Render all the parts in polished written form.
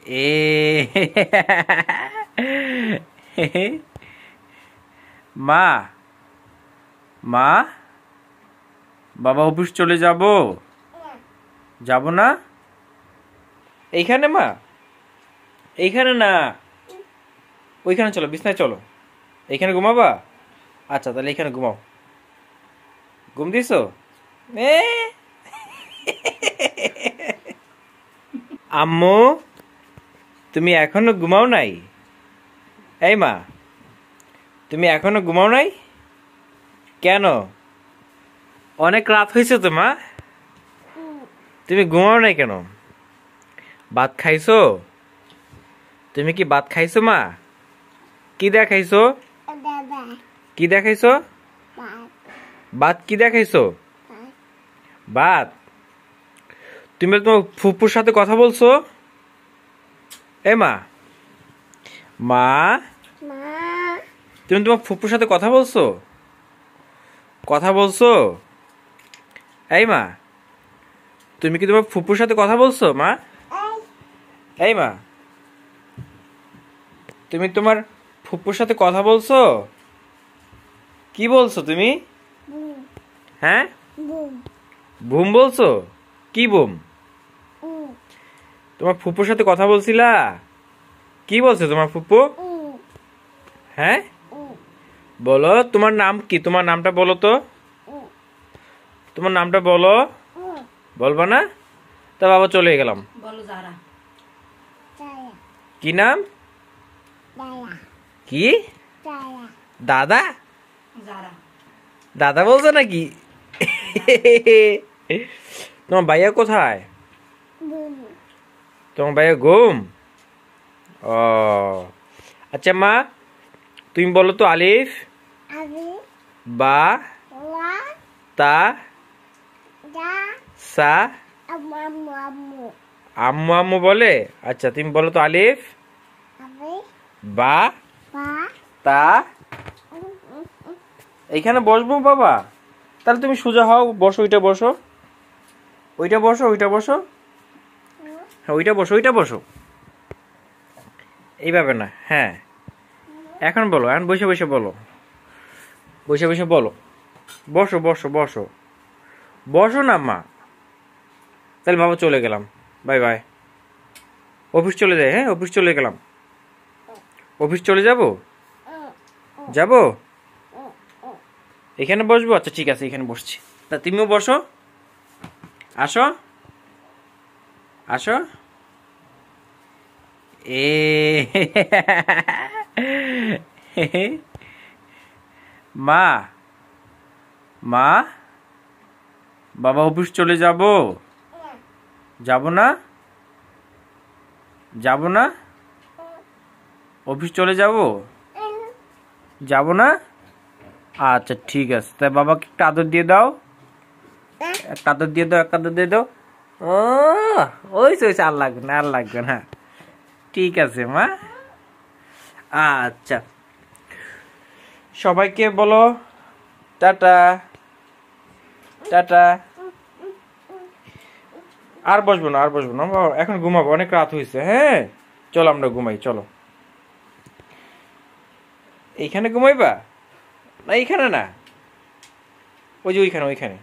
এ মা মা বাবা অফিস চলে যাব যাব না এইখানে মা এইখানে না ওইখানে চলো বিছনায় চলো এইখানে ঘুমাবা আচ্ছা তাহলে এইখানে ঘুমাও ঘুম দিছো আম্মু তুমি এখনো ঘুমাও নাই এই মা তুমি এখনো ঘুমাও নাই কেন অনেক রাত হয়েছে তো মা তুমি ঘুমাও নাই কেন ভাত খাইছো তুমি কি ভাত খাইছো মা কি দেখাইছো কি দেখাইছো ভাত কি দেখাইছো ভাত তুমি তোমার ফুপুর সাথে কথা বলছো এ মা মা তুমি তোমার ফুপুর সাথে কথা বলছো কথা বলছো এই মা তুমি কি তোমার ফুপুর সাথে কথা বলছো মা এই মা তুমি তোমার ফুপুর সাথে কথা বলছো কি বলছো তুমি হ্যাঁ বুম বলছো কি বুম তোমার ফুপুর সাথে কথা বলছিলা কি বলছো তোমার ফুপু হ্যাঁ বলো তোমার নাম কি তোমার নামটা বলো তো তোমার নামটা বলো বলবা না তা বাবা চলে গেলাম কি নাম কি দাদা দাদা বলছো নাকি তোমার ভাইয়া কোথায় তোমার ভাইয়া ঘুম ও আচ্ছা মা তুমি বলো তো আলিফ বা তা সা আম্মু আম্মু বলে আচ্ছা তুমি বলো তো আলিফ বা তা এইখানে বসবো বাবা তাহলে তুমি সোজা হও বসো ওইটা বসো ওইটা বসো ওইটা বসো হ্যাঁ ওইটা বসো ওইটা বসো এইভাবে না হ্যাঁ এখন বলো এখন বসে বসে বলো বসে বসে বলো বসো বসো বসো বসো না মা তাহলে বাবা চলে গেলাম বাই বাই অফিস চলে যাই হ্যাঁ অফিস চলে গেলাম অফিস চলে যাব যাব এখানে বসবো আচ্ছা ঠিক আছে এখানে বসছি তা তুমিও বসো আসো আসো এ মা মা বাবা অফিস চলে যাব যাব না যাব না অফিস চলে যাব যাব না আচ্ছা ঠিক আছে তাই বাবাকে একটা আদর দিয়ে দাও একটা আদর দিয়ে দাও একটা আদর দিয়ে দাও ও ওই আর লাগবে না আর লাগবে না ঠিক আছে মা আচ্ছা সবাইকে বলো টাটা টাটা আর বসবো না আর বসবো না এখন ঘুমাবো অনেক রাত হয়েছে হ্যাঁ চলো আমরা ঘুমাই চলো এইখানে ঘুমাইবা না এইখানে না ওই যে ওইখানে ওইখানে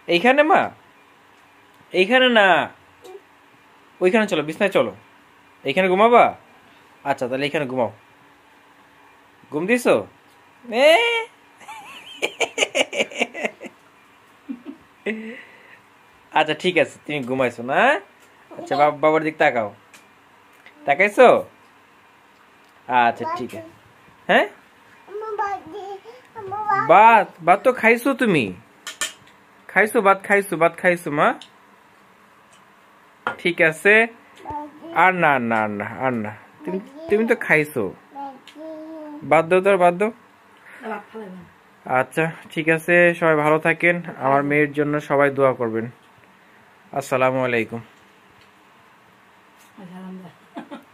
এইখানে মা এইখানে না ওইখানে চলো বিছনায় চলো এইখানে ঘুমাবা আচ্ছা তাহলে এইখানে ঘুমাও ঘুম দিছো আচ্ছা ঠিক আছে তুমি ঘুমাইছো না আচ্ছা বাবার দিক তাকাও তাকাইছো আচ্ছা ঠিক আছে হ্যাঁ ভাত ভাত তো খাইছো তুমি খাইছো ভাত খাইছো ভাত খাইছো মা ঠিক আছে আর না না না আর না তুমি তো খাইছো বাদ দাও তো বাদ দাও আচ্ছা ঠিক আছে সবাই ভালো থাকেন আমার মেয়ের জন্য সবাই দোয়া করবেন আসসালামু আলাইকুম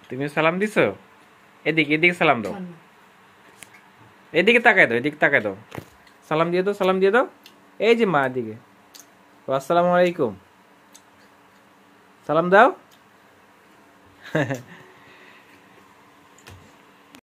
তুমি সালাম দিছো এদিকে এদিকে সালাম দাও এদিকে তাকাই দাও এদিকে তাকাই দাও সালাম দিয়ে দাও সালাম দিয়ে দাও এই যে মা এদিকে আসসালামু আলাইকুম সালাম দাও